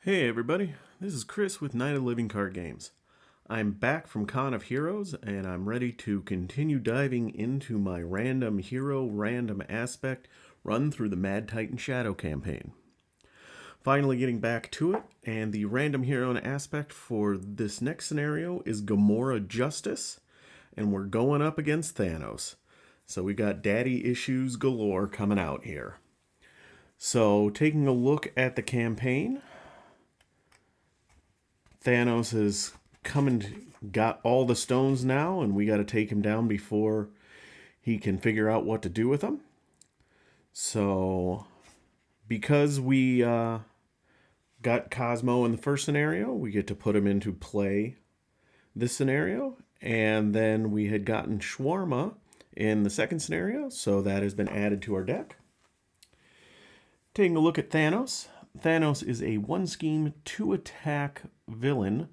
Hey everybody, this is Chris with Night of Living Card Games. I'm back from Con of Heroes and I'm ready to continue diving into my random hero random aspect run through the Mad Titan Shadow campaign. Finally getting back to it, and the random hero and aspect for this next scenario is Gamora Justice, and we're going up against Thanos. So we got daddy issues galore coming out here. So taking a look at the campaign, Thanos has come and got all the stones now, and we got to take him down before he can figure out what to do with them. So, because we got Cosmo in the first scenario, we get to put him into play this scenario. And then we had gotten Shawarma in the second scenario, so that has been added to our deck. Taking a look at Thanos. Thanos is a 1-scheme, 2-attack villain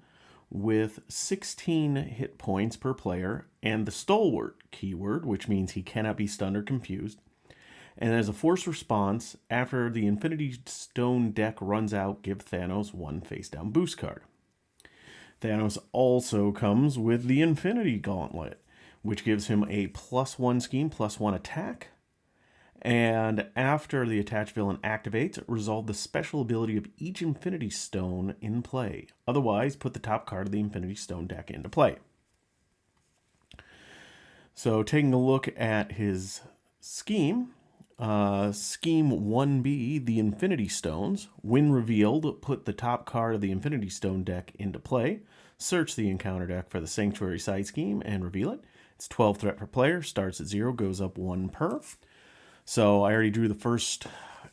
with 16 hit points per player and the Stalwart keyword, which means he cannot be stunned or confused. And as a force response, after the Infinity Stone deck runs out, give Thanos 1 face-down boost card. Thanos also comes with the Infinity Gauntlet, which gives him a +1 scheme, +1 attack. And after the attached villain activates, resolve the special ability of each Infinity Stone in play. Otherwise, put the top card of the Infinity Stone deck into play. So taking a look at his scheme, Scheme 1B, the Infinity Stones. When revealed, put the top card of the Infinity Stone deck into play. Search the encounter deck for the Sanctuary side scheme and reveal it. It's 12 threat per player, starts at 0, goes up 1 per. So I already drew the first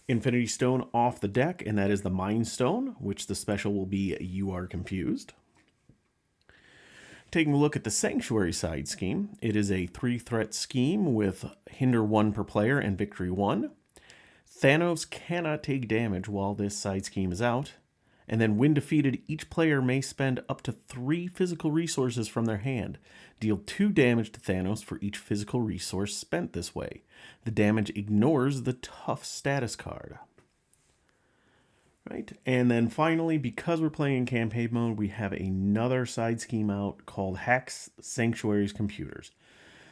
Infinity Stone off the deck, and that is the Mind Stone, which the special will be You Are Confused. Taking a look at the Sanctuary side scheme, it is a 3-threat scheme with Hinder 1 per player and Victory 1. Thanos cannot take damage while this side scheme is out. And then when defeated, each player may spend up to 3 physical resources from their hand. Deal 2 damage to Thanos for each physical resource spent this way. The damage ignores the tough status card. Right? And then finally, because we're playing in campaign mode, we have another side scheme out called Hacks Sanctuary's Computers.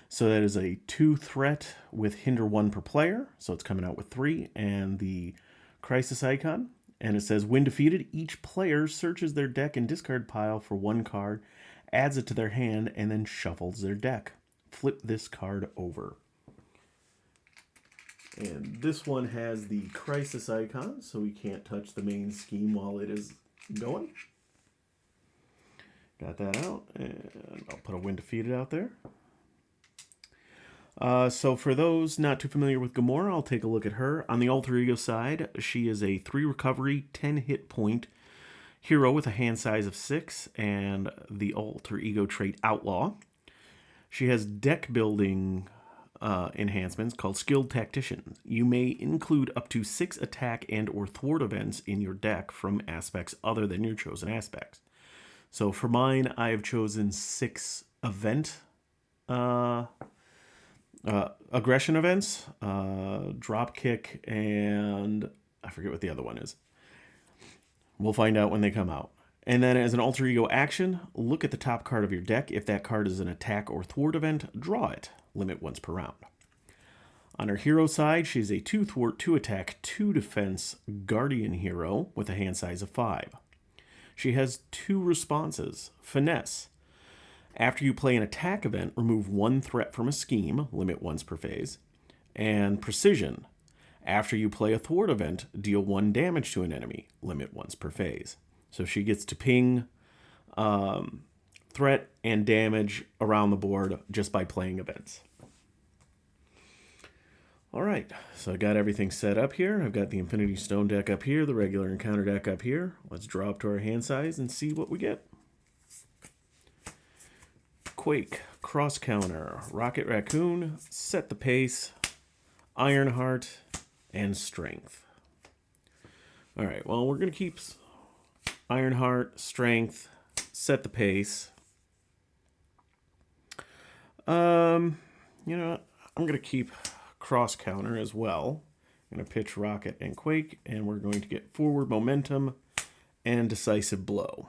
So that is a 2-threat with Hinder 1 per player. So it's coming out with 3, and the Crisis icon. And it says, when defeated, each player searches their deck and discard pile for 1 card, adds it to their hand, and then shuffles their deck. Flip this card over. And this one has the Crisis icon, so we can't touch the main scheme while it is going. Got that out, and I'll put a when defeated out there. So for those not too familiar with Gamora, I'll take a look at her. On the alter ego side, she is a 3 recovery, 10 hit point hero with a hand size of 6 and the alter ego trait Outlaw. She has deck building enhancements called Skilled Tactician. You may include up to 6 attack and or thwart events in your deck from aspects other than your chosen aspects. So for mine, I have chosen 6 event aggression events, drop kick, and I forget what the other one is. We'll find out when they come out. And then as an alter ego action, look at the top card of your deck. If that card is an attack or thwart event, draw it. Limit once per round. On her hero side, she's a 2 thwart, 2 attack, 2 defense guardian hero with a hand size of 5. She has 2 responses. Finesse. After you play an attack event, remove 1 threat from a scheme, limit once per phase. And Precision. After you play a thwart event, deal 1 damage to an enemy, limit once per phase. So she gets to ping threat and damage around the board just by playing events. All right, so I got everything set up here. I've got the Infinity Stone deck up here, the regular encounter deck up here. Let's draw up to our hand size and see what we get. Quake, Cross Counter, Rocket Raccoon, Set the Pace, Ironheart, and Strength. All right, well, we're going to keep Ironheart, Strength, Set the Pace. You know, I'm going to keep Cross Counter as well. I'm going to pitch Rocket and Quake, and we're going to get forward momentum and Decisive Blow.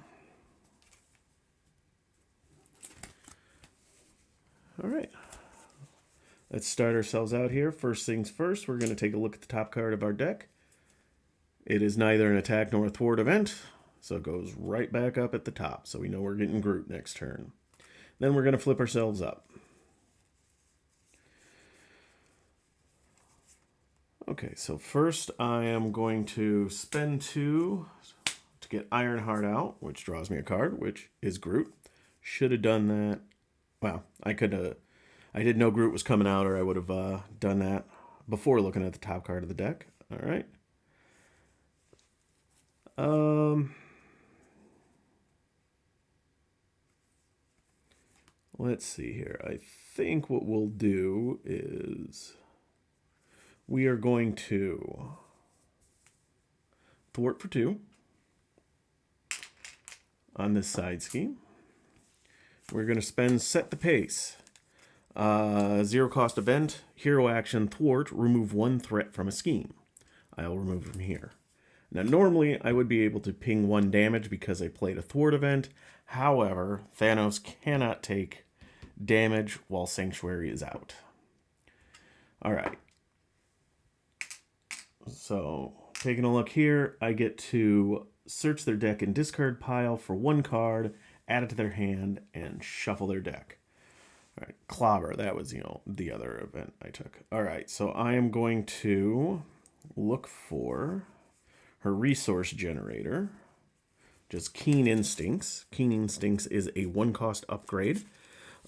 All right. Let's start ourselves out here. First things first, we're going to take a look at the top card of our deck. It is neither an attack nor a thwart event, so it goes right back up at the top, so we know we're getting Groot next turn. Then we're going to flip ourselves up. Okay, so first I am going to spend 2 to get Ironheart out, which draws me a card, which is Groot. Should have done that. Well, I didn't know Groot was coming out, or I would have done that before looking at the top card of the deck. All right. Let's see here. I think what we'll do is we are going to thwart for 2 on this side scheme. We're going to spend Set the Pace. 0 cost event, hero action, thwart, remove 1 threat from a scheme. I'll remove from here. Now, normally I would be able to ping 1 damage because I played a thwart event. However, Thanos cannot take damage while Sanctuary is out. All right. So, taking a look here, I get to search their deck and discard pile for 1 card, add it to their hand, and shuffle their deck. All right, Clobber, that was, the other event I took. All right, so I am going to look for her resource generator, just Keen Instincts. Keen Instincts is a 1-cost upgrade.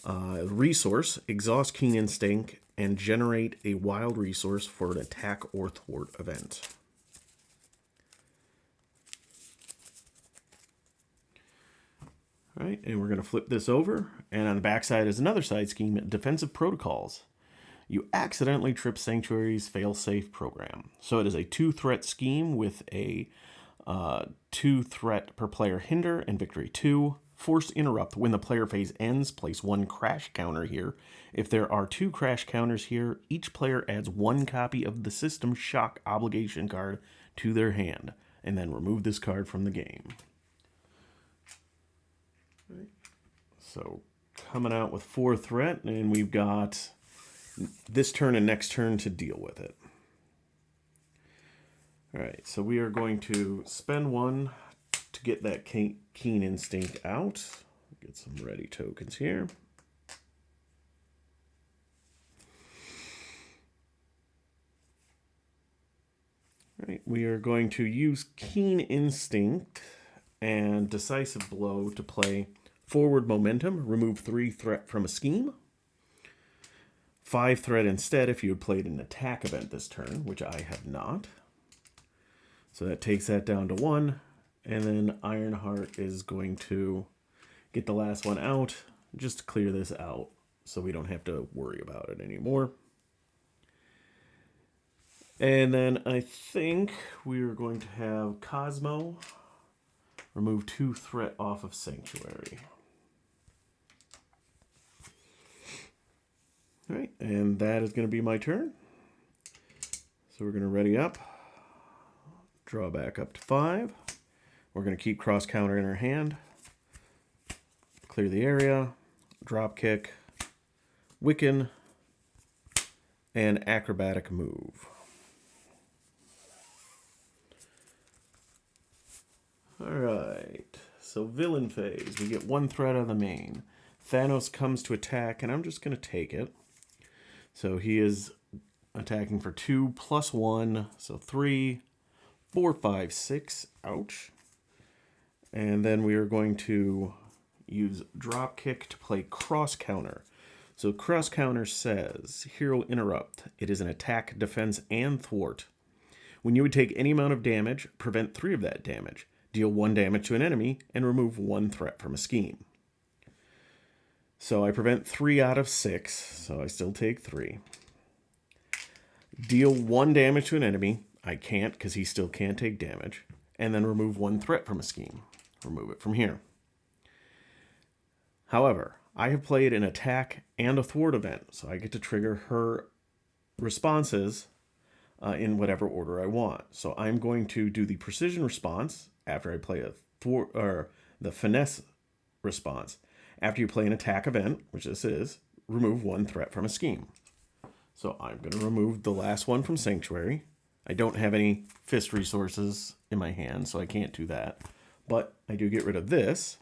Resource, exhaust Keen Instinct, and generate a wild resource for an attack or thwart event. All right, and we're going to flip this over, and on the backside is another side scheme, Defensive Protocols. You accidentally trip Sanctuary's fail-safe program. So it is a 2-threat scheme with a 2-threat per player hinder and victory 2. Forced interrupt. When the player phase ends, place 1 crash counter here. If there are 2 crash counters here, each player adds 1 copy of the System Shock Obligation card to their hand, and then remove this card from the game. Right. So coming out with 4 threat, and we've got this turn and next turn to deal with it. All right, so we are going to spend 1 to get that Keen Instinct out. Get some ready tokens here. All right, we are going to use Keen Instinct and Decisive Blow to play Forward Momentum, remove 3 threat from a scheme. 5 threat instead if you had played an attack event this turn, which I have not. So that takes that down to 1. And then Ironheart is going to get the last one out just to clear this out so we don't have to worry about it anymore. And then I think we're going to have Cosmo remove 2 threat off of Sanctuary. All right, and that is going to be my turn. So we're going to ready up, draw back up to 5. We're going to keep cross counter in our hand, clear the area, drop kick, Wiccan, and acrobatic move. All right, so villain phase. We get 1 threat on the main. Thanos comes to attack, and I'm just going to take it. So he is attacking for 2 plus 1, so 3, 4, 5, 6. Ouch. And then we are going to use drop kick to play cross counter. So cross counter says hero interrupt. It is an attack, defense, and thwart. When you would take any amount of damage, prevent 3 of that damage. Deal 1 damage to an enemy and remove 1 threat from a scheme. So I prevent 3 out of 6, so I still take 3. Deal 1 damage to an enemy. I can't because he still can't take damage. And then remove 1 threat from a scheme. Remove it from here. However, I have played an attack and a thwart event, so I get to trigger her responses in whatever order I want. So I'm going to do the precision response after I play a thwart or the finesse response. After you play an attack event, which this is, remove one threat from a scheme. So I'm going to remove the last one from Sanctuary. I don't have any fist resources in my hand, so I can't do that. But I do get rid of this,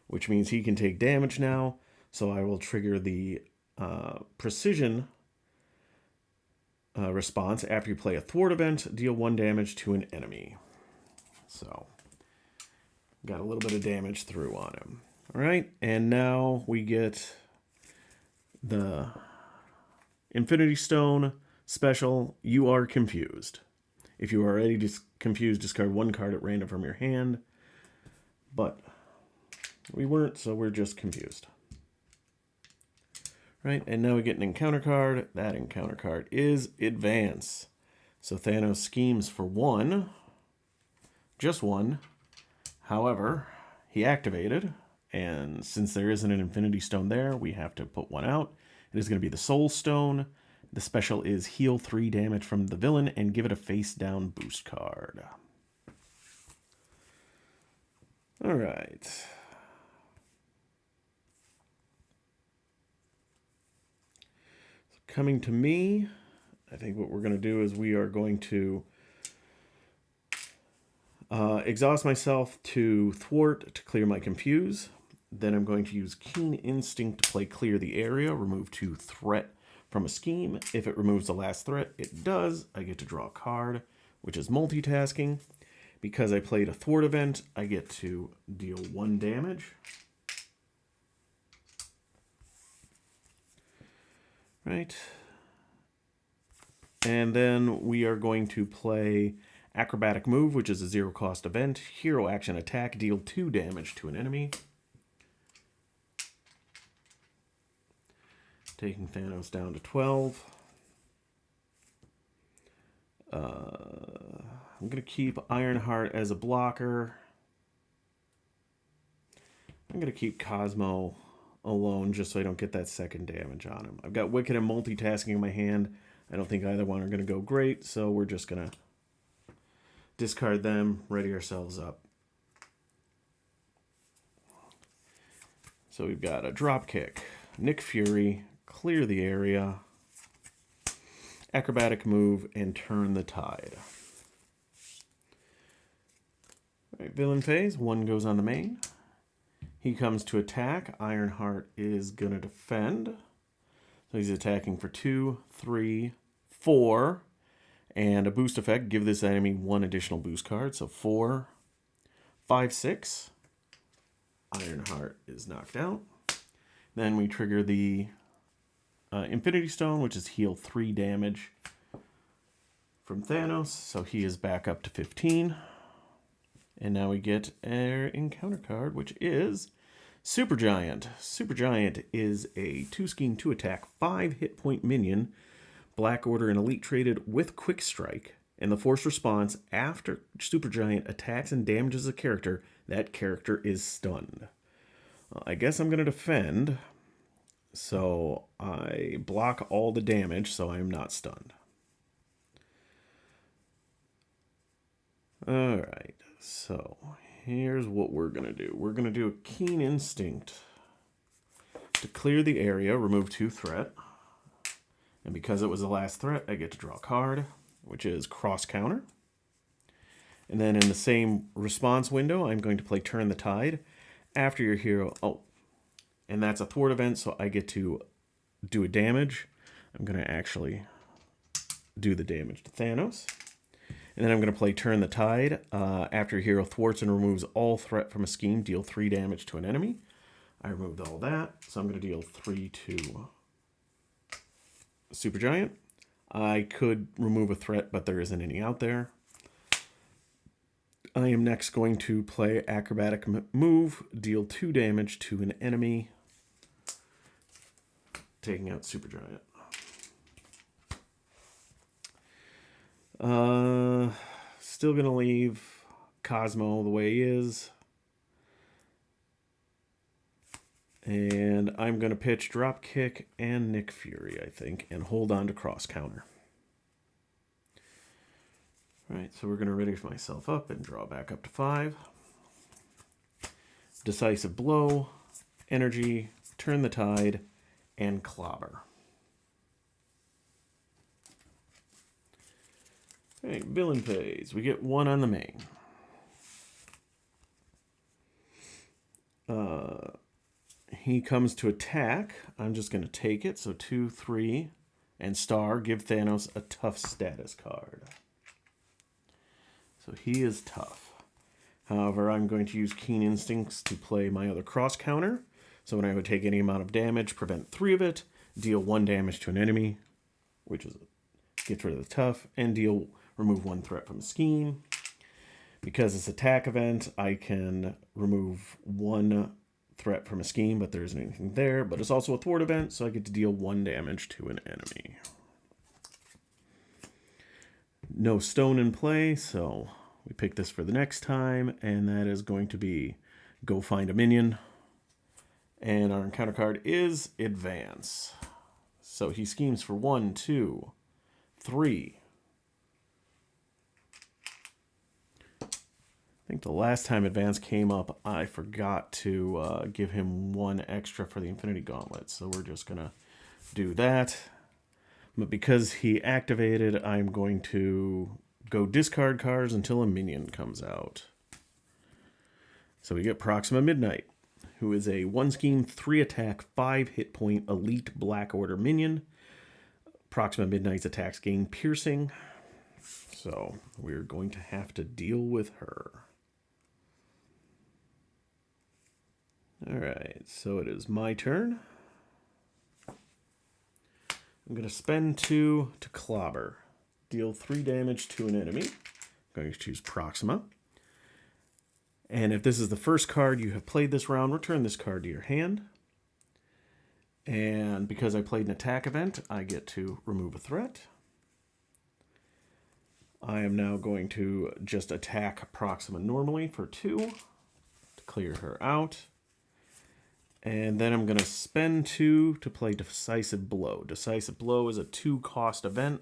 which means he can take damage now. So I will trigger the precision response. After you play a thwart event, deal 1 damage to an enemy. So got a little bit of damage through on him. All right, and now we get the Infinity Stone special. You are confused. If you are already confused, discard 1 card at random from your hand. But we weren't, so we're just confused. Right, and now we get an encounter card. That encounter card is Advance. So Thanos schemes for 1. Just 1. However, he activated, and since there isn't an Infinity Stone there, we have to put 1 out. It is going to be the Soul Stone. The special is heal 3 damage from the villain and give it a face-down boost card. All right. So coming to me, I think what we're going to do is we are going to exhaust myself to thwart to clear my confuse. Then I'm going to use Keen Instinct to play clear the area, remove 2 threat from a scheme. If it removes the last threat, it does. I get to draw a card, which is multitasking. Because I played a thwart event, I get to deal 1 damage. Right. And then we are going to play Acrobatic Move, which is a 0-cost event. Hero action attack, deal 2 damage to an enemy. Taking Thanos down to 12. I'm going to keep Ironheart as a blocker. I'm going to keep Cosmo alone just so I don't get that second damage on him. I've got Wicked and Multitasking in my hand. I don't think either one are going to go great, so we're just going to discard them, ready ourselves up. So we've got a Dropkick, Nick Fury, Clear the Area, Acrobatic Move, and Turn the Tide. All right, villain phase, 1 goes on the main. He comes to attack. Ironheart is going to defend. So he's attacking for 2, 3, 4. And a boost effect, give this enemy 1 additional boost card. So 4, 5, 6. Ironheart is knocked out. Then we trigger the Infinity Stone, which is heal 3 damage from Thanos. So he is back up to 15. And now we get our encounter card, which is Supergiant. Supergiant is a 2-scheme, 2-attack, 5 hit point minion, Black Order and Elite traded with Quick Strike. And the force response, after Supergiant attacks and damages a character, that character is stunned. I guess I'm going to defend. So I block all the damage, so I am not stunned. All right. So here's what we're going to do. We're going to do a Keen Instinct to clear the area, remove 2 threat. And because it was the last threat, I get to draw a card, which is Cross Counter. And then in the same response window, I'm going to play Turn the Tide. After your hero... Oh, and that's a thwart event, so I get to do a damage. I'm going to actually do the damage to Thanos. And then I'm going to play Turn the Tide. After your hero thwarts and removes all threat from a scheme, deal 3 damage to an enemy. I removed all that, so I'm going to deal 3 to Supergiant. I could remove a threat, but there isn't any out there. I am next going to play Acrobatic Move, deal 2 damage to an enemy, taking out Supergiant. Still going to leave Cosmo the way he is. And I'm going to pitch Dropkick and Nick Fury, I think, and hold on to Cross Counter. All right, so we're going to ready myself up and draw back up to 5. Decisive Blow, Energy, Turn the Tide, and Clobber. All right, villain phase. We get 1 on the main. He comes to attack. I'm just going to take it. So 2, 3, and star. Give Thanos a tough status card. So he is tough. However, I'm going to use Keen Instincts to play my other cross counter. So when I would take any amount of damage, prevent 3 of it, deal 1 damage to an enemy, which is gets rid of the tough, and remove 1 threat from the scheme. Because it's attack event, I can remove 1 threat from a scheme, but there isn't anything there. But it's also a thwart event, so I get to deal 1 damage to an enemy. No stone in play, so we pick this for the next time, and that is going to be go find a minion. And our encounter card is Advance. So he schemes for 1, 2, 3. I think the last time Advance came up, I forgot to give him 1 extra for the Infinity Gauntlet. So we're just going to do that. But because he activated, I'm going to go discard cards until a minion comes out. So we get Proxima Midnight, who is a 1 scheme, 3 attack, 5 hit point elite Black Order minion. Proxima Midnight's attacks gain piercing. So we're going to have to deal with her. Alright, so it is my turn. I'm going to spend 2 to Clobber. Deal 3 damage to an enemy. I'm going to choose Proxima. And if this is the first card you have played this round, return this card to your hand. And because I played an attack event, I get to remove a threat. I am now going to just attack Proxima normally for 2 to clear her out. And then I'm going to spend 2 to play Decisive Blow. Decisive Blow is a 2-cost event.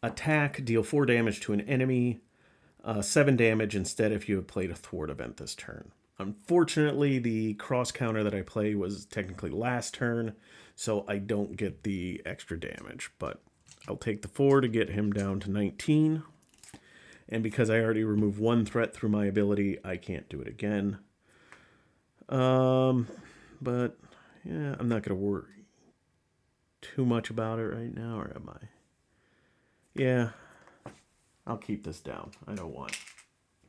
Attack, deal 4 damage to an enemy, 7 damage instead if you have played a thwart event this turn. Unfortunately, the cross counter that I play was technically last turn, so I don't get the extra damage. But I'll take the 4 to get him down to 19. And because I already removed 1 threat through my ability, I can't do it again. But, yeah, I'm not going to worry too much about it right now, or am I? Yeah, I'll keep this down. I don't want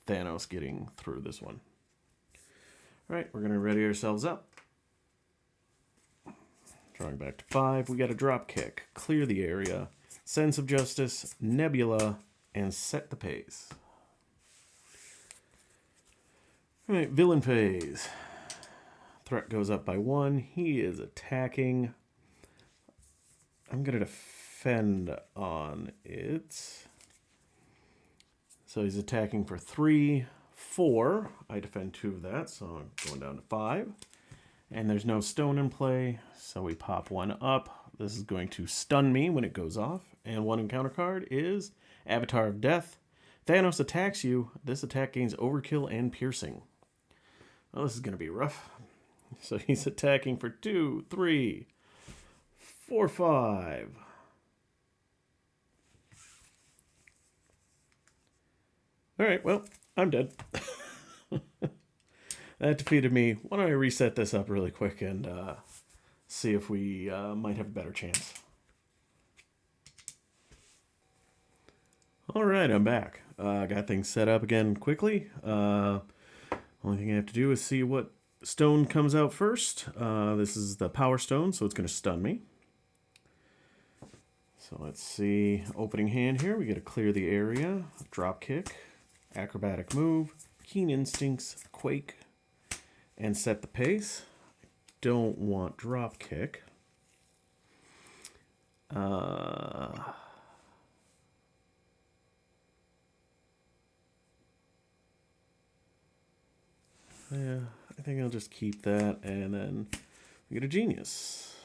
Thanos getting through this one. All right, we're going to ready ourselves up. Drawing back to 5, we got a drop kick, clear the area, Sense of Justice, Nebula, and set the pace. All right, villain phase. Threat goes up by 1. He is attacking. I'm going to defend on it. So he's attacking for 3, 4. I defend 2 of that, so I'm going down to 5. And there's no stone in play, so we pop 1 up. This is going to stun me when it goes off. And 1 encounter card is Avatar of Death. Thanos attacks you. This attack gains overkill and piercing. Well, this is going to be rough. So he's attacking for 2, 3, 4, 5. All right, well, I'm dead. That defeated me. Why don't I reset this up really quick and see if we might have a better chance. All right, I'm back. Got things set up again quickly. Only thing I have to do is see what stone comes out first. This is the Power Stone, so it's going to stun me. So let's see. Opening hand here. We get to clear the area. Drop kick. Acrobatic move. Keen Instincts. Quake. And set the pace. I don't want drop kick. Yeah, I think I'll just keep that, and then we get a Genius.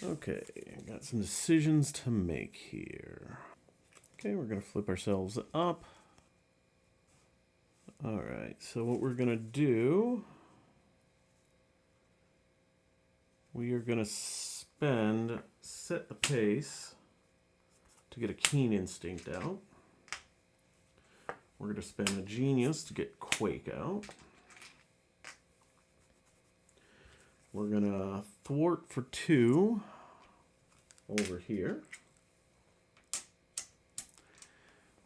Okay, got some decisions to make here. Okay, we're going to flip ourselves up. All right, so what we're going to do, we are going to set the pace to get a Keen Instinct out. We're going to spend a Genius to get Quake out. We're going to Thwart for 2 over here.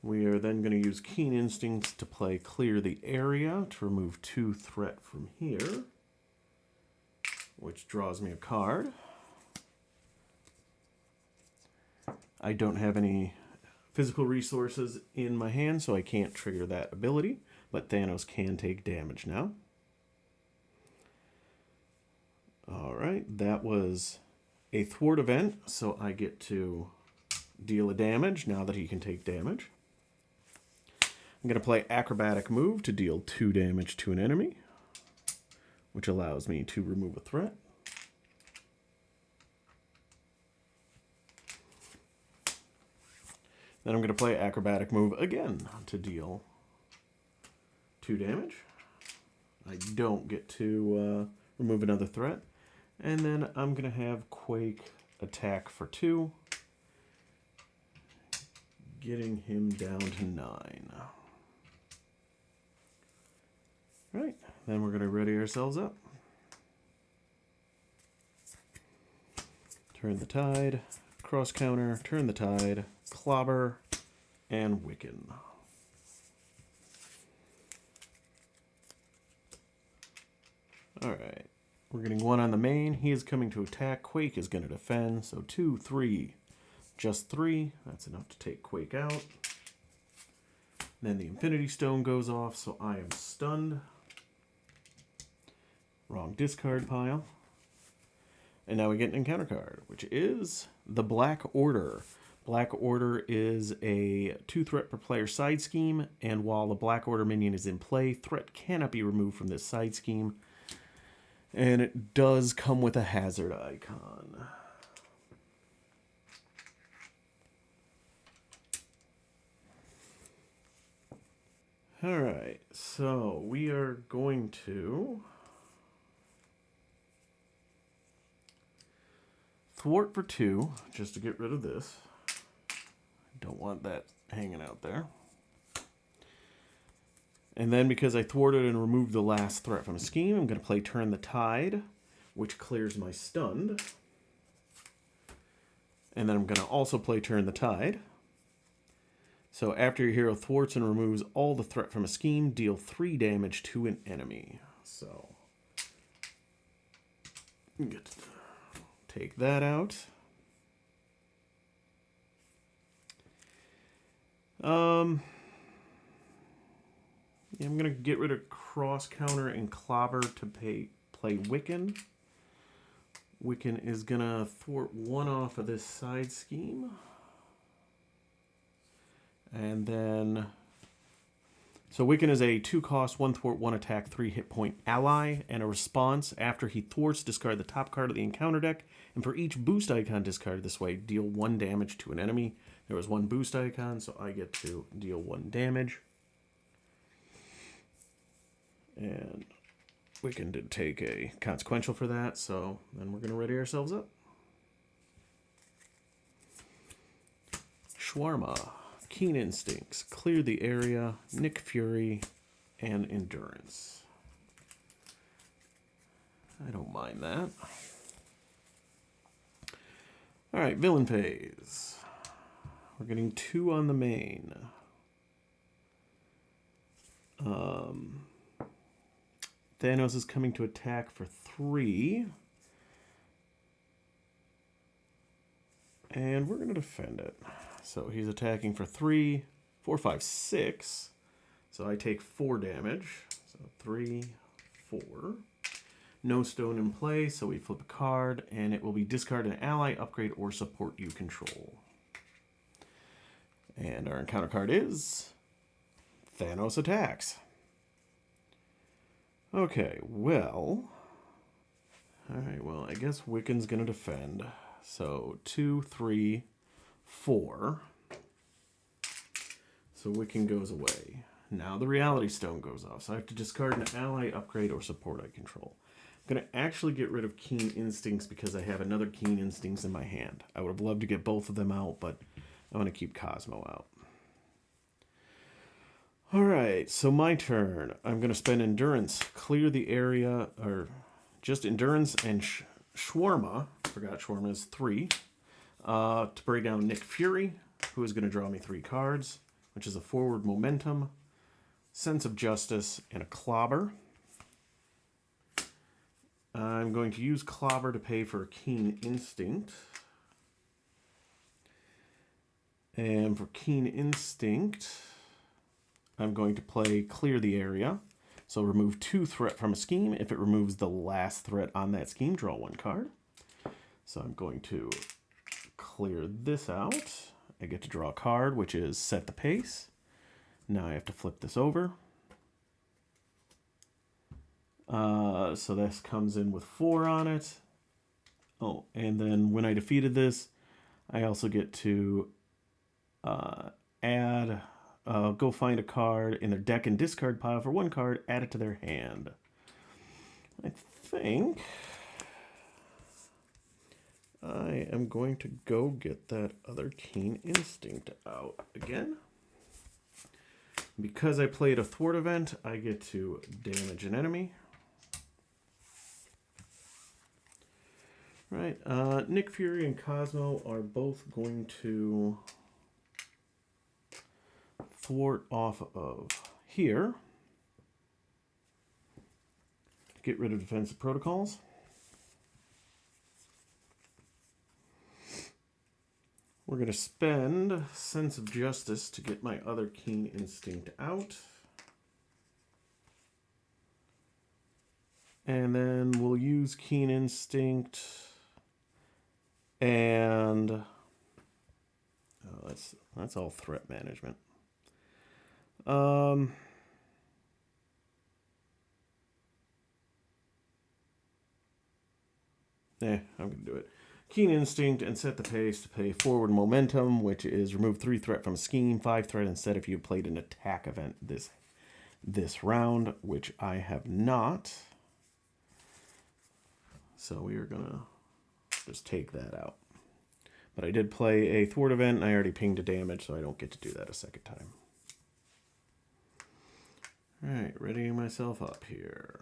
We are then going to use Keen Instincts to play Clear the Area to remove 2 threat from here, which draws me a card. I don't have any physical resources in my hand, so I can't trigger that ability, but Thanos can take damage now. Alright, that was a thwart event, so I get to deal a damage now that he can take damage. I'm going to play Acrobatic Move to deal 2 damage to an enemy, which allows me to remove a threat. Then I'm going to play Acrobatic Move again to deal 2 damage. I don't get to remove another threat. And then I'm going to have Quake attack for 2, getting him down to 9. Right, then we're going to ready ourselves up. Turn the Tide, cross counter, turn the Tide, Clobber, and Wiccan. Alright, we're getting 1 on the main. He is coming to attack. Quake is going to defend. So 2, 3, just 3. That's enough to take Quake out. Then the Infinity Stone goes off, so I am stunned. Wrong discard pile. And now we get an encounter card, which is the Black Order. Black Order is a 2 threat per player side scheme, and while the Black Order minion is in play, threat cannot be removed from this side scheme. And it does come with a hazard icon. Alright, so we are going to Thwart for 2, just to get rid of this. Don't want that hanging out there. And then because I thwarted and removed the last threat from a scheme, I'm going to play Turn the Tide, which clears my stunned. And then I'm going to also play Turn the Tide. So after your hero thwarts and removes all the threat from a scheme, deal 3 damage to an enemy. So get to take that out. Yeah, I'm going to get rid of Cross Counter and Clobber to play Wiccan. Wiccan is going to thwart 1 off of this side scheme. And then, so Wiccan is a 2 cost, 1 thwart, 1 attack, 3 hit point ally, and a response. After he thwarts, discard the top card of the encounter deck, and for each boost icon discarded this way, deal 1 damage to an enemy. There was 1 boost icon, so I get to deal 1 damage. And Wiccan did take a consequential for that, so then we're going to ready ourselves up. Shawarma, Keen Instincts, Clear the Area, Nick Fury, and Endurance. I don't mind that. Alright, villain phase. We're getting 2 on the main. Thanos is coming to attack for 3. And we're going to defend it. So he's attacking for 3, 4, 5, 6. So I take 4 damage. So 3, 4. No stone in play, so we flip a card, and it will be discard an ally, upgrade, or support you control. And our encounter card is Thanos attacks. Okay, well, alright, well, I guess Wiccan's going to defend. So 2, 3, 4. So Wiccan goes away. Now the Reality Stone goes off, so I have to discard an ally, upgrade, or support I control. I'm going to actually get rid of Keen Instincts because I have another Keen Instincts in my hand. I would have loved to get both of them out, but I'm going to keep Cosmo out. Alright, so my turn. I'm going to spend Endurance, clear the area, or just Endurance and Shawarma, forgot Shawarma is 3, to bring down Nick Fury, who is going to draw me 3 cards, which is a Forward Momentum, Sense of Justice, and a Clobber. I'm going to use Clobber to pay for a Keen Instinct. And for Keen Instinct, I'm going to play Clear the Area. So remove 2 threat from a scheme. If it removes the last threat on that scheme, draw 1 card. So I'm going to clear this out. I get to draw a card, which is Set the Pace. Now I have to flip this over. So this comes in with 4 on it. Oh, and then when I defeated this, I also get to add, go find a card in their deck and discard pile for 1 card, add it to their hand. I think I am going to go get that other Keen Instinct out again. Because I played a thwart event, I get to damage an enemy. Right, Nick Fury and Cosmo are both going to thwart off of here. Get rid of defensive protocols. We're going to spend Sense of Justice to get my other Keen Instinct out. And then we'll use Keen Instinct and that's all threat management. Yeah, I'm going to do it. Keen Instinct and Set the Pace to pay Forward Momentum, which is remove 3 threat from a scheme, 5 threat instead if you played an attack event this round, which I have not. So we are going to just take that out. But I did play a thwart event, and I already pinged a damage, so I don't get to do that a second time. Alright, readying myself up here.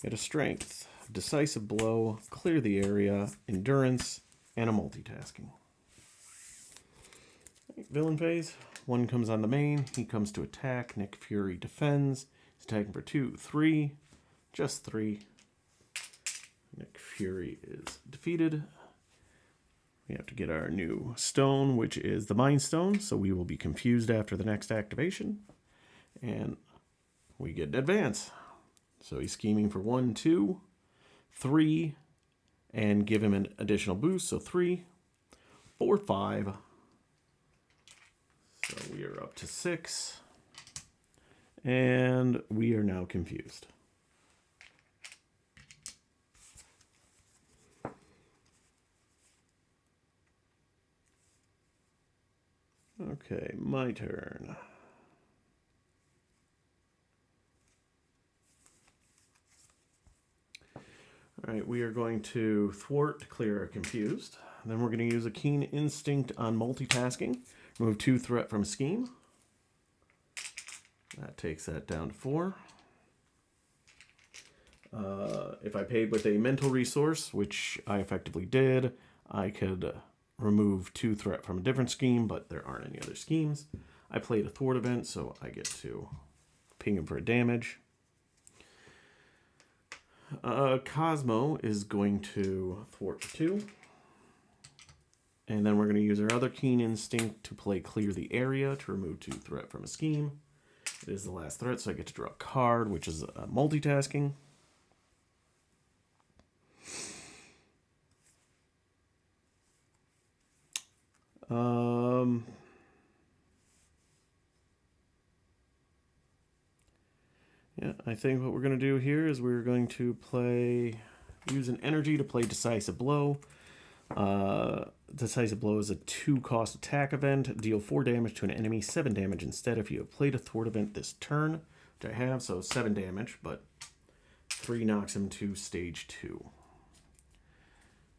Get a Strength, Decisive Blow, Clear the Area, Endurance, and a Multitasking. Right, villain phase. 1 comes on the main. He comes to attack. Nick Fury defends. He's attacking for 2, 3. Just 3. Nick Fury is defeated. We have to get our new stone, which is the Mind Stone, so we will be confused after the next activation. And we get an advance. So he's scheming for 1, 2, 3, and give him an additional boost. So 3, 4, 5. So we are up to 6. And we are now confused. Okay, my turn. All right, we are going to thwart to clear our confused. Then we're going to use a Keen Instinct on multitasking. Remove 2 threat from a scheme. That takes that down to 4. If I paid with a mental resource, which I effectively did, I could remove 2 threat from a different scheme, but there aren't any other schemes. I played a thwart event, so I get to ping him for a damage. Cosmo is going to thwart for 2. And then we're going to use our other Keen Instinct to play Clear the Area to remove 2 threat from a scheme. It is the last threat, so I get to draw a card, which is multitasking. Yeah, I think what we're going to do here is we're going to use an energy to play Decisive Blow. Decisive Blow is a 2-cost attack event. Deal 4 damage to an enemy, 7 damage instead if you have played a thwart event this turn, which I have, so 7 damage, but 3 knocks him to stage 2.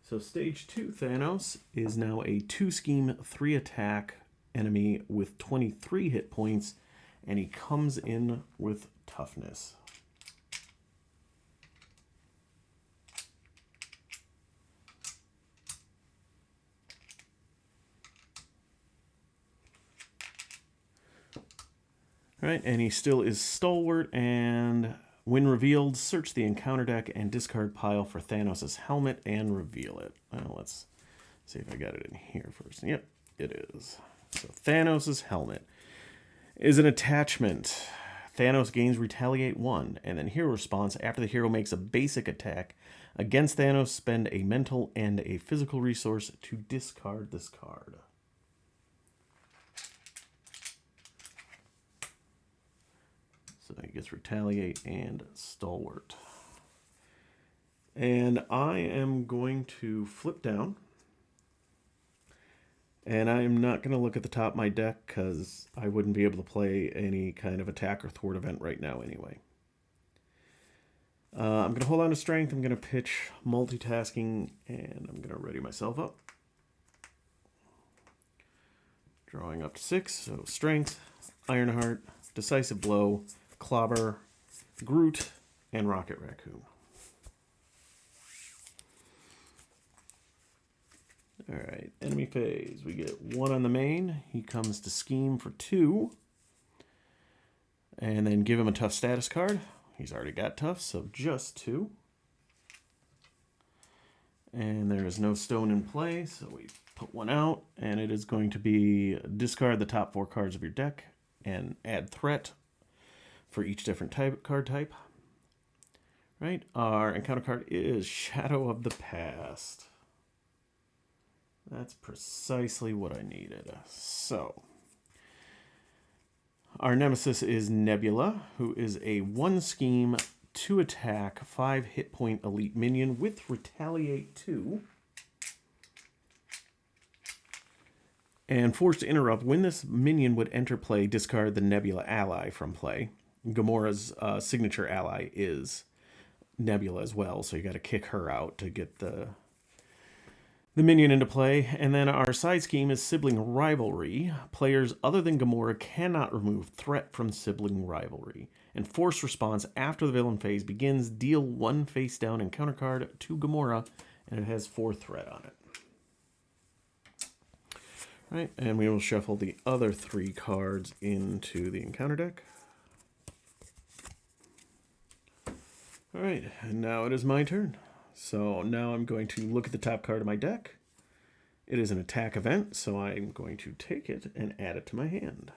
So stage 2 Thanos is now a 2-scheme, 3-attack enemy with 23 hit points, and he comes in with toughness. All right, and he still is stalwart, and when revealed, search the encounter deck and discard pile for Thanos' helmet and reveal it. Let's see if I got it in here first. Yep, it is. So Thanos' helmet is an attachment. Thanos gains Retaliate 1, and then hero response. After the hero makes a basic attack against Thanos, spend a mental and a physical resource to discard this card. So he gets Retaliate and Stalwart. And I am going to flip down. And I'm not going to look at the top of my deck because I wouldn't be able to play any kind of attack or thwart event right now anyway. I'm going to hold on to strength. I'm going to pitch multitasking, and I'm going to ready myself up. Drawing up to 6, so strength, Ironheart, Decisive Blow, Clobber, Groot, and Rocket Raccoon. Alright, enemy phase. We get 1 on the main. He comes to scheme for 2. And then give him a tough status card. He's already got tough, so just 2. And there is no stone in play, so we put 1 out. And it is going to be discard the top 4 cards of your deck and add threat for each different card type. Right, our encounter card is Shadow of the Past. That's precisely what I needed. So, our nemesis is Nebula, who is a 1-scheme, 2-attack, 5-hit point elite minion with Retaliate 2. And forced to interrupt, when this minion would enter play, discard the Nebula ally from play. Gamora's signature ally is Nebula as well, so you got to kick her out to get the minion into play. And then our side scheme is Sibling Rivalry. Players other than Gamora cannot remove threat from Sibling Rivalry. And force response after the villain phase begins, deal 1 face down encounter card to Gamora, and it has 4 threat on it. Right, and we will shuffle the other 3 cards into the encounter deck. All right, and now it is my turn. So now I'm going to look at the top card of my deck. It is an attack event, so I'm going to take it and add it to my hand.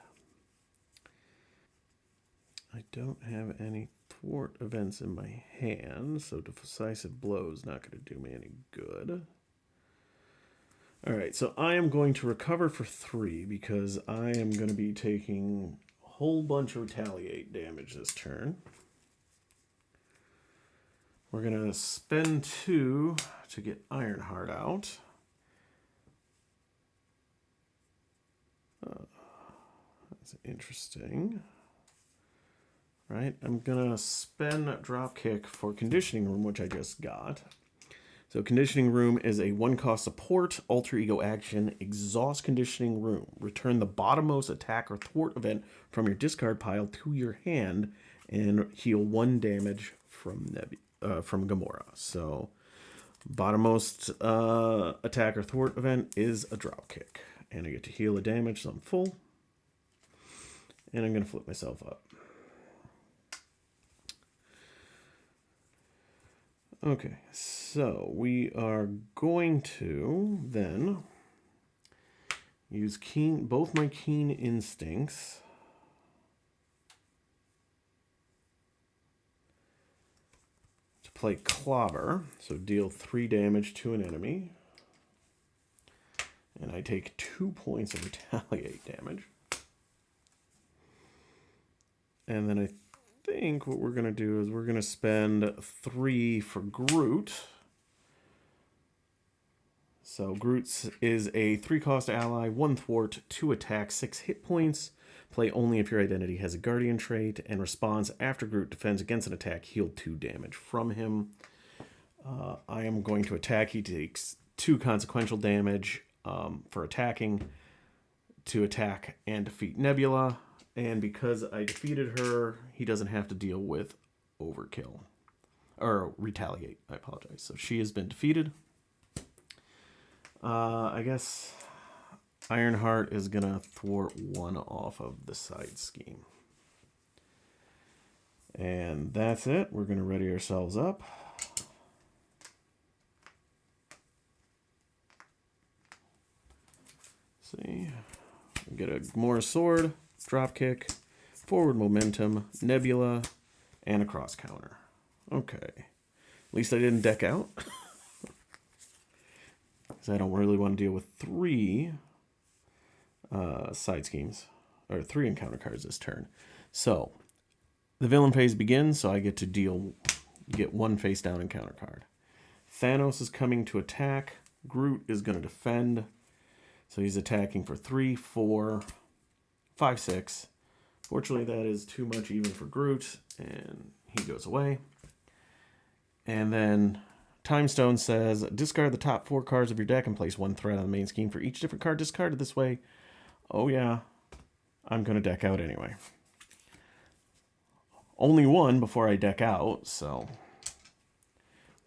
I don't have any thwart events in my hand, so Decisive Blow is not going to do me any good. All right, so I am going to recover for 3 because I am going to be taking a whole bunch of Retaliate damage this turn. We're going to spend 2 to get Ironheart out. That's interesting. Right, I'm going to spend Dropkick for Conditioning Room, which I just got. So Conditioning Room is a 1-cost support, alter ego action, exhaust Conditioning Room. Return the bottommost attack or thwart event from your discard pile to your hand and heal 1 damage from Gamora. So bottommost attack or thwart event is a Dropkick. And I get to heal a damage, so I'm full. And I'm going to flip myself up. Okay, so we are going to then use both my Keen Instincts to play Clobber, so deal 3 damage to an enemy. And I take 2 points of Retaliate damage. And then I think what we're going to do is we're going to spend 3 for Groot. So Groot is a 3-cost ally, 1 thwart, 2 attack, 6 hit points. Play only if your identity has a guardian trait, and responds after Groot defends against an attack. Heal 2 damage from him. I am going to attack. He takes 2 consequential damage for attacking to attack and defeat Nebula. And because I defeated her, he doesn't have to deal with overkill. Or retaliate, I apologize. So she has been defeated. I guess Ironheart is going to thwart 1 off of the side scheme. And that's it. We're going to ready ourselves up. See, we get a Gamora sword, dropkick, forward momentum, Nebula, and a cross counter. Okay. At least I didn't deck out. Because I don't really want to deal with 3 side schemes, or 3 encounter cards this turn. So, the villain phase begins, so I get to get 1 face down encounter card. Thanos is coming to attack. Groot is going to defend. So he's attacking for 3, 4, 5, 6. Fortunately, that is too much even for Groot, and he goes away. And then Time Stone says, discard the top 4 cards of your deck and place 1 threat on the main scheme for each different card discarded this way. Oh yeah, I'm going to deck out anyway. Only 1 before I deck out, so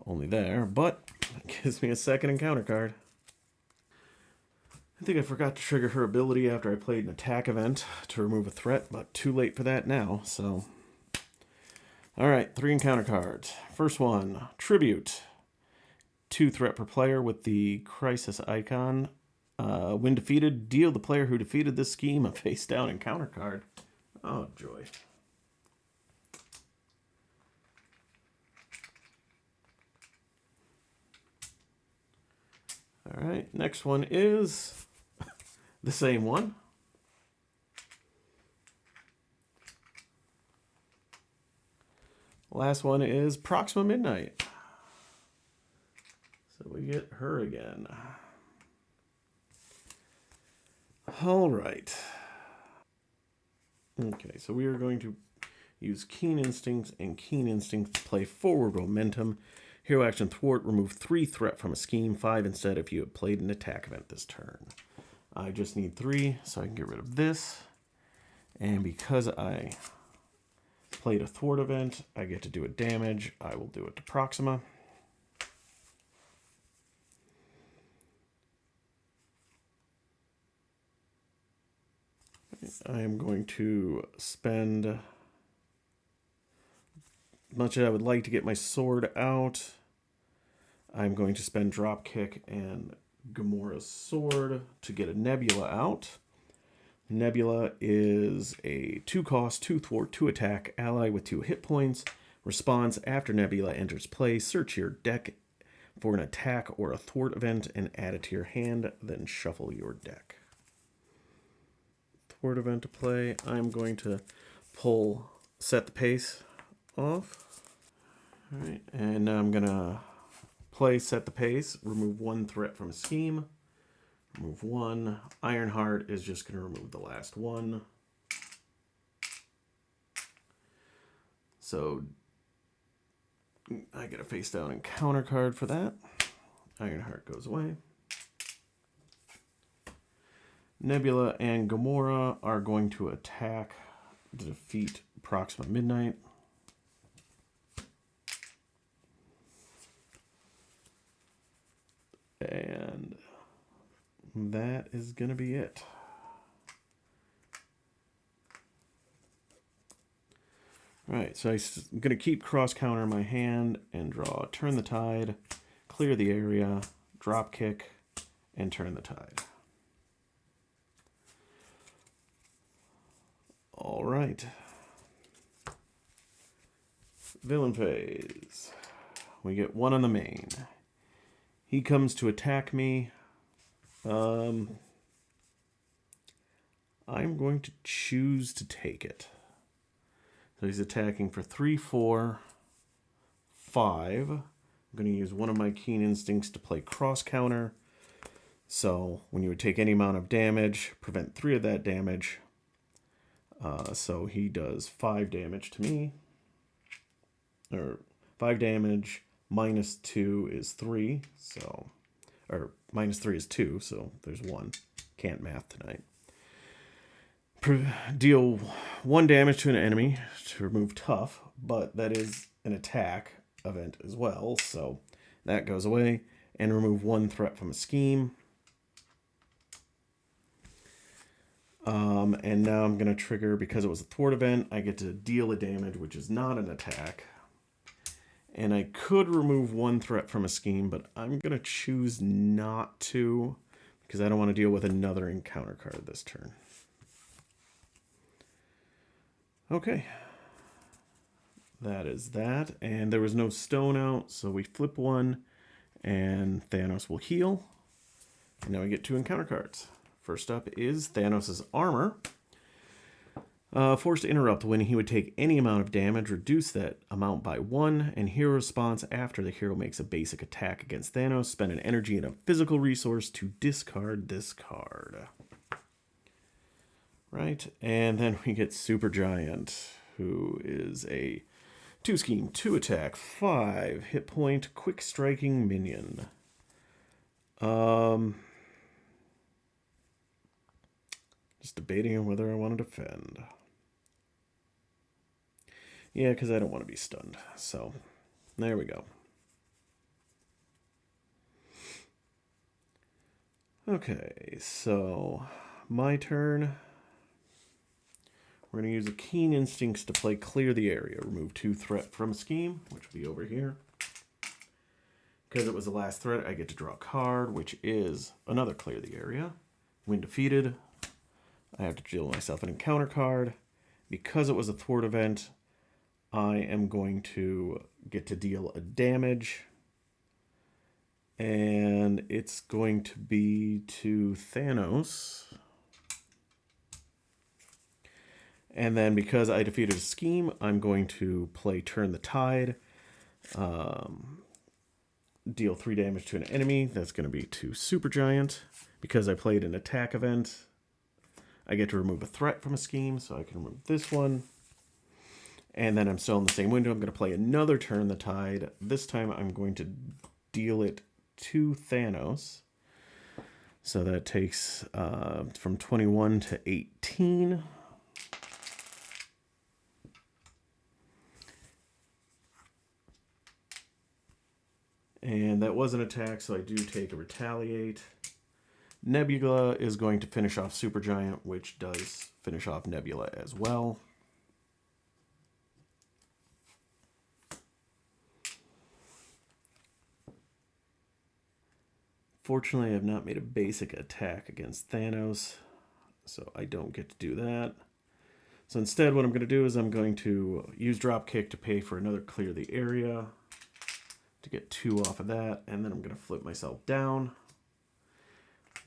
only there, but it gives me a second encounter card. I think I forgot to trigger her ability after I played an attack event to remove a threat, but too late for that now, so. Alright, 3 encounter cards. First one, Tribute. 2 threat per player with the Crisis icon. When defeated, deal the player who defeated this scheme a face down encounter card. Oh, joy. Alright, next one is the same one. Last one is Proxima Midnight. So we get her again. All right. Okay, so we are going to use Keen Instincts and Keen Instincts to play forward momentum. Hero action thwart, remove 3 threat from a scheme, 5 instead if you have played an attack event this turn. I just need 3, so I can get rid of this. And because I played a thwart event, I get to do a damage. I will do it to Proxima. I am going to spend much as I would like to get my sword out. I'm going to spend Dropkick and Gamora's sword to get a Nebula out. Nebula is a 2-cost, 2 thwart, 2 attack, ally with 2 hit points. Responds after Nebula enters play. Search your deck for an attack or a thwart event and add it to your hand, then shuffle your deck. Thwart event to play. I'm going to pull Set the Pace off. All right, and now I'm going to play Set the Pace, remove 1 threat from a scheme. Remove 1. Ironheart is just going to remove the last 1. So I get a face down encounter card for that. Ironheart goes away. Nebula and Gamora are going to attack to defeat Proxima Midnight. And that is going to be it. Alright, so I'm going to keep cross counter in my hand and draw Turn the Tide, clear the area, drop kick, and turn the tide. Alright. Villain phase. We get 1 on the main. He comes to attack me. I'm going to choose to take it. So he's attacking for 3, 4, 5. I'm going to use one of my Keen Instincts to play cross counter. So when you would take any amount of damage, prevent 3 of that damage. So he does 5 damage to me. Or 5 damage, minus 2 is 3. So, or minus 3 is 2, so there's 1. Can't math tonight. Deal 1 damage to an enemy to remove tough, but that is an attack event as well, so that goes away. And remove 1 threat from a scheme. And now I'm going to trigger, because it was a thwart event, I get to deal a damage, which is not an attack. And I could remove 1 threat from a scheme, but I'm going to choose not to, because I don't want to deal with another encounter card this turn. Okay. That is that. And there was no stone out, so we flip 1, and Thanos will heal. And now we get 2 encounter cards. First up is Thanos' armor. Forced to interrupt. When he would take any amount of damage, reduce that amount by 1, and hero response after the hero makes a basic attack against Thanos. Spend an energy and a physical resource to discard this card. Right, and then we get Supergiant, who is a 2 scheme, 2 attack, 5 hit point, quick striking minion. Just debating on whether I want to defend. Yeah, because I don't want to be stunned. So, there we go. Okay, so my turn. We're going to use a Keen Instincts to play Clear the Area. Remove 2 threat from a scheme, which will be over here. Because it was the last threat, I get to draw a card, which is another Clear the Area. When defeated, I have to deal myself an encounter card. Because it was a thwart event, I am going to get to deal a damage. And it's going to be to Thanos. And then because I defeated a scheme, I'm going to play Turn the Tide. Deal 3 damage to an enemy. That's going to be to Supergiant. Because I played an attack event, I get to remove a threat from a scheme, so I can remove this one. And then I'm still in the same window. I'm going to play another Turn the Tide. This time I'm going to deal it to Thanos. So that takes from 21 to 18. And that was an attack, so I do take a Retaliate. Nebula is going to finish off Supergiant, which does finish off Nebula as well. Fortunately, I have not made a basic attack against Thanos, so I don't get to do that. So instead, what I'm going to do is I'm going to use Dropkick to pay for another Clear the Area to get 2 off of that, and then I'm going to flip myself down.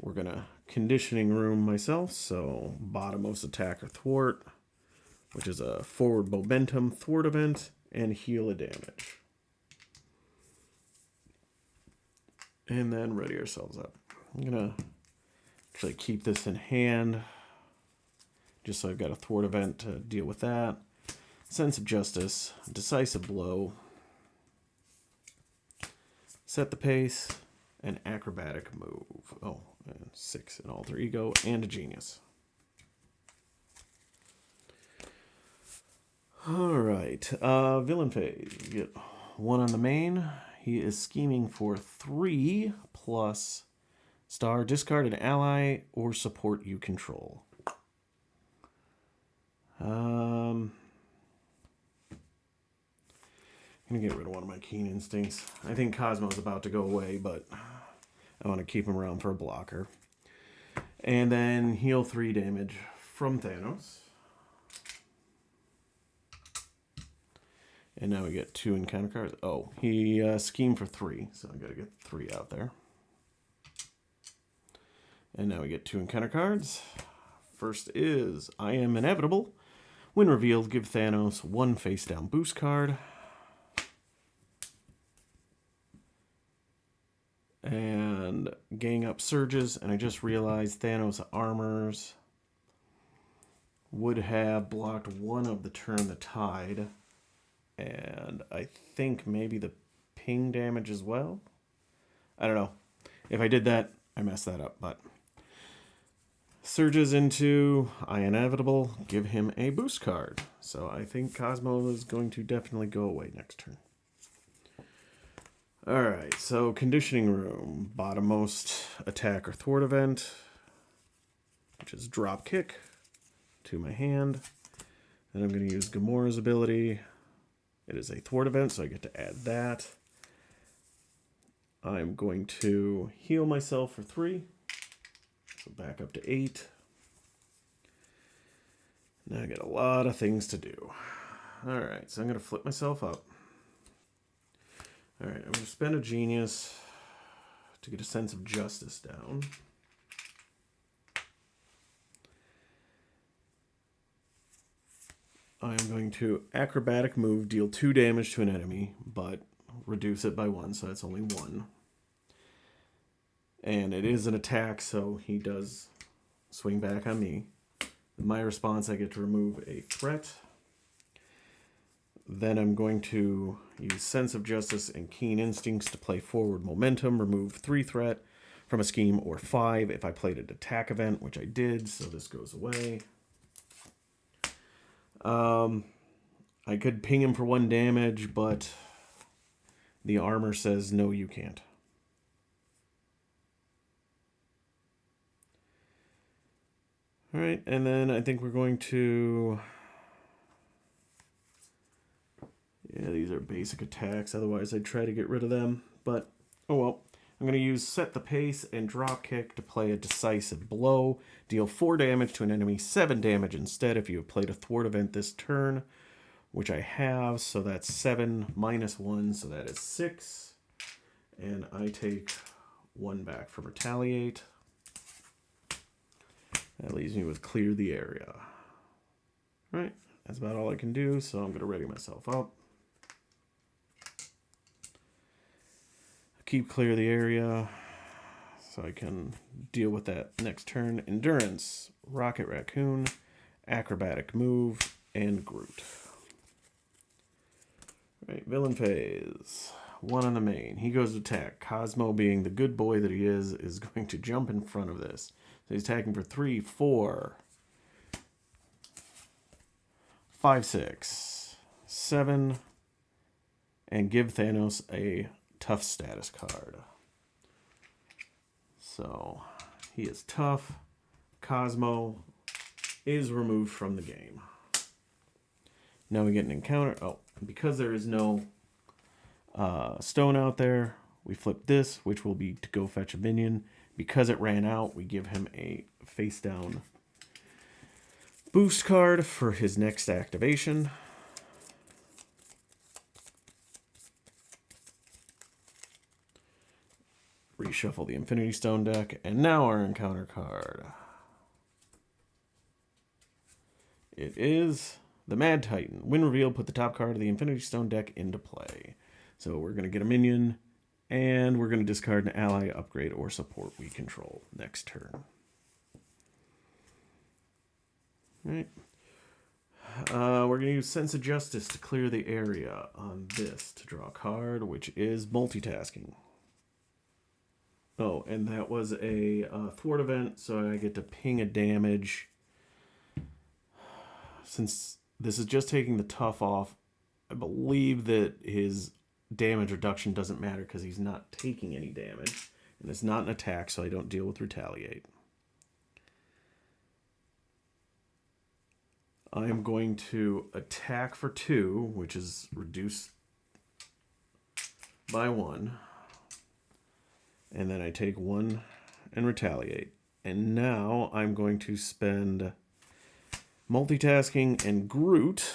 We're going to Conditioning Room myself, so bottommost attack or thwart, which is a forward momentum thwart event, and heal a damage. And then ready ourselves up. I'm going to actually keep this in hand, just so I've got a thwart event to deal with that. Sense of Justice, Decisive Blow, Set the Pace, an Acrobatic Move. Oh, and 6 in Alter Ego, and a Genius. Alright, villain phase. You get 1 on the main. He is scheming for 3 plus star. Discard an ally or support you control. I'm going to get rid of one of my Keen Instincts. I think Cosmo's about to go away, but I want to keep him around for a blocker. And then heal 3 damage from Thanos. And now we get 2 encounter cards. Oh, he schemed for 3, so I got to get 3 out there. And now we get 2 encounter cards. First is I Am Inevitable. When revealed, give Thanos 1 face-down boost card. And and gang up surges, and I just realized Thanos' armors would have blocked one of the Turn the Tide, and I think maybe the ping damage as well. I don't know. If I did that, I messed that up, but surges into I Inevitable, give him a boost card. So I think Cosmo is going to definitely go away next turn. Alright, so Conditioning Room, bottommost attack or thwart event, which is drop kick to my hand. Then I'm going to use Gamora's ability. It is a thwart event, so I get to add that. I'm going to heal myself for 3. So back up to 8. Now I got a lot of things to do. Alright, so I'm going to flip myself up. Alright, I'm going to spend a genius to get a sense of justice down. I am going to acrobatic move, deal 2 damage to an enemy, but reduce it by 1, so that's only 1. And it is an attack, so he does swing back on me. In my response, I get to remove a threat. Then I'm going to use Sense of Justice and Keen Instincts to play forward momentum, remove 3 threat from a scheme, or 5 if I played an attack event, which I did, so this goes away. I could ping him for 1 damage, but the armor says, no, you can't. All right, and then I think we're going to... Yeah, these are basic attacks. Otherwise, I'd try to get rid of them. But, oh well. I'm going to use Set the Pace and Drop Kick to play a Decisive Blow. Deal 4 damage to an enemy, 7 damage instead if you have played a thwart event this turn, which I have. So that's 7 minus 1, so that is 6. And I take 1 back from Retaliate. That leaves me with Clear the Area. All right, that's about all I can do, so I'm going to ready myself up. Keep Clear the Area so I can deal with that next turn. Endurance, Rocket Raccoon, Acrobatic Move, and Groot. All right, Villain Phase. 1 on the main. He goes to attack. Cosmo, being the good boy that he is going to jump in front of this. So he's attacking for 3, 4, 5, 6, 7, and give Thanos a tough status card. So he is tough. Cosmo is removed from the game. Now we get an encounter. Oh, because there is no stone out there, we flip this, which will be to go fetch a minion. Because it ran out, we give him a face down boost card for his next activation. Reshuffle the Infinity Stone deck, and now our encounter card. It is the Mad Titan. When revealed, put the top card of the Infinity Stone deck into play. So we're going to get a minion, and we're going to discard an ally, upgrade, or support we control next turn. All right. We're going to use Sense of Justice to clear the area on this to draw a card, which is multitasking. Oh, and that was a thwart event, so I get to ping a damage. Since this is just taking the tough off, I believe that his damage reduction doesn't matter because he's not taking any damage. And it's not an attack, so I don't deal with Retaliate. I am going to attack for 2, which is reduced by 1. And then I take 1 and Retaliate. And now I'm going to spend Multitasking and Groot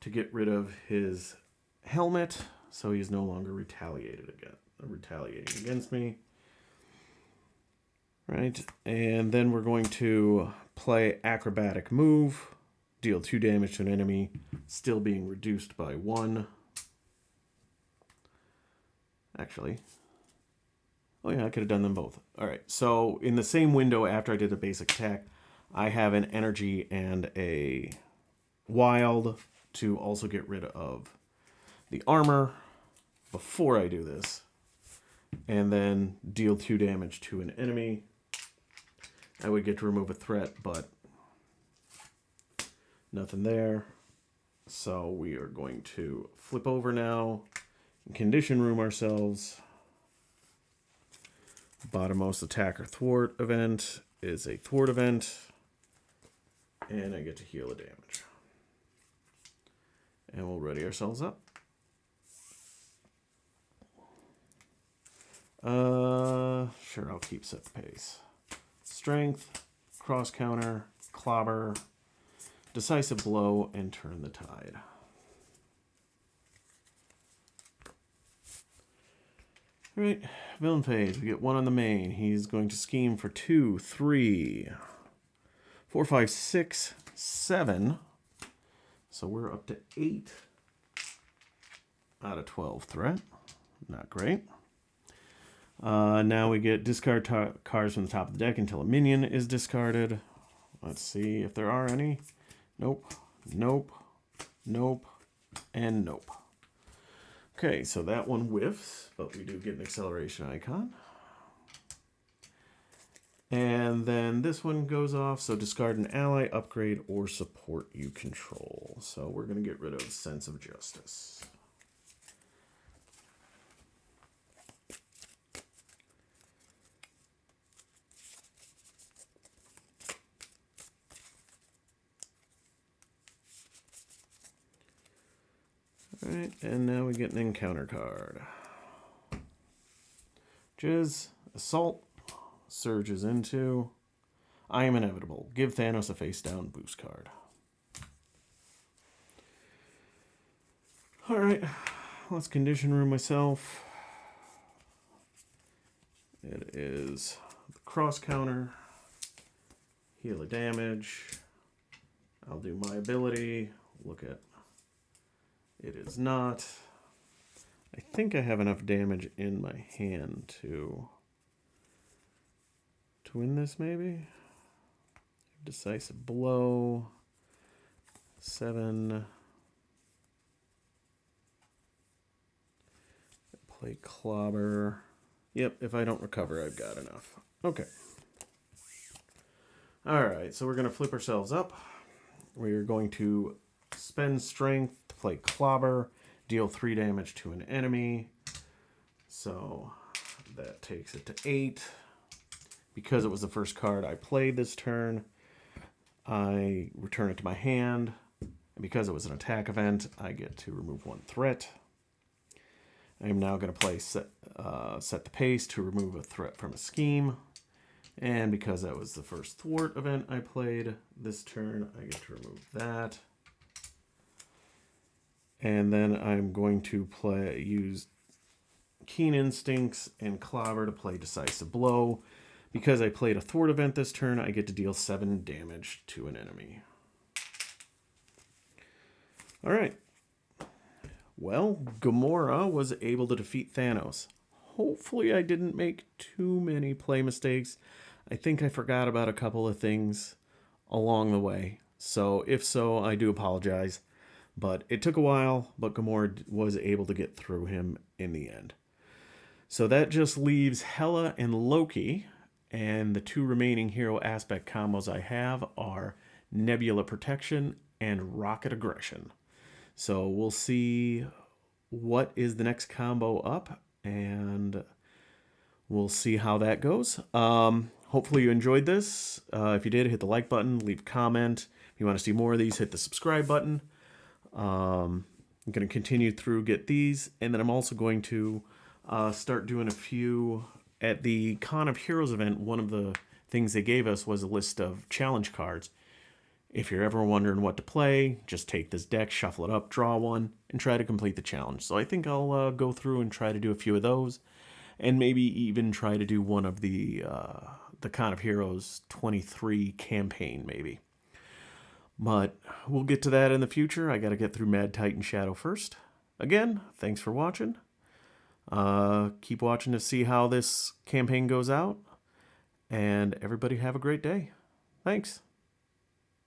to get rid of his helmet, so he's no longer retaliating against me. Right, and then we're going to play Acrobatic Move, deal 2 damage to an enemy, still being reduced by 1. Actually, oh yeah, I could have done them both. All right, so in the same window after I did the basic attack, I have an energy and a wild to also get rid of the armor before I do this. And then deal 2 damage to an enemy. I would get to remove a threat, but nothing there. So we are going to flip over now and condition room ourselves. Bottommost attack or thwart event is a thwart event. And I get to heal a damage. And we'll ready ourselves up. Sure, I'll keep set the pace. Strength, cross counter, clobber, decisive blow, and turn the tide. All right, villain phase. We get 1 on the main. He's going to scheme for 2, 3, 4, 5, 6, 7. So we're up to 8 out of 12 threat. Not great. Now we get discard cards from the top of the deck until a minion is discarded. Let's see if there are any. Nope, nope, nope, and nope. Okay, so that one whiffs, but we do get an acceleration icon. And then this one goes off, so discard an ally, upgrade, or support you control. So we're going to get rid of Sense of Justice. Alright, and now we get an encounter card. Jizz, Assault, surges into I Am Inevitable. Give Thanos a face-down boost card. Alright, let's condition room myself. It is the cross counter. Heal a damage. I'll do my ability. Look at it is not. I think I have enough damage in my hand to win this, maybe? Decisive blow. 7. Play clobber. Yep, if I don't recover, I've got enough. Okay. Alright, so we're going to flip ourselves up. We're going to spend strength to play clobber, deal 3 damage to an enemy. So that takes it to 8. Because it was the first card I played this turn, I return it to my hand. And because it was an attack event, I get to remove 1 threat. I am now going to play set the pace to remove a threat from a scheme. And because that was the first thwart event I played this turn, I get to remove that. And then I'm going to use Keen Instincts and Clobber to play Decisive Blow. Because I played a thwart event this turn, I get to deal 7 damage to an enemy. Alright. Well, Gamora was able to defeat Thanos. Hopefully I didn't make too many play mistakes. I think I forgot about a couple of things along the way. So if so, I do apologize. But it took a while, but Gamora was able to get through him in the end. So that just leaves Hela and Loki. And the 2 remaining hero aspect combos I have are Nebula Protection and Rocket Aggression. So we'll see what is the next combo up, and we'll see how that goes. Hopefully you enjoyed this. If you did, hit the like button, leave a comment. If you want to see more of these, hit the subscribe button. I'm going to continue through, get these, and then I'm also going to start doing a few. At the Con of Heroes event, one of the things they gave us was a list of challenge cards. If you're ever wondering what to play, just take this deck, shuffle it up, draw one, and try to complete the challenge. So I think I'll go through and try to do a few of those, and maybe even try to do one of the Con of Heroes 23 campaign, maybe. But we'll get to that in the future. I got to get through Mad Titan Shadow first. Again, thanks for watching. Keep watching to see how this campaign goes out. And everybody have a great day. Thanks.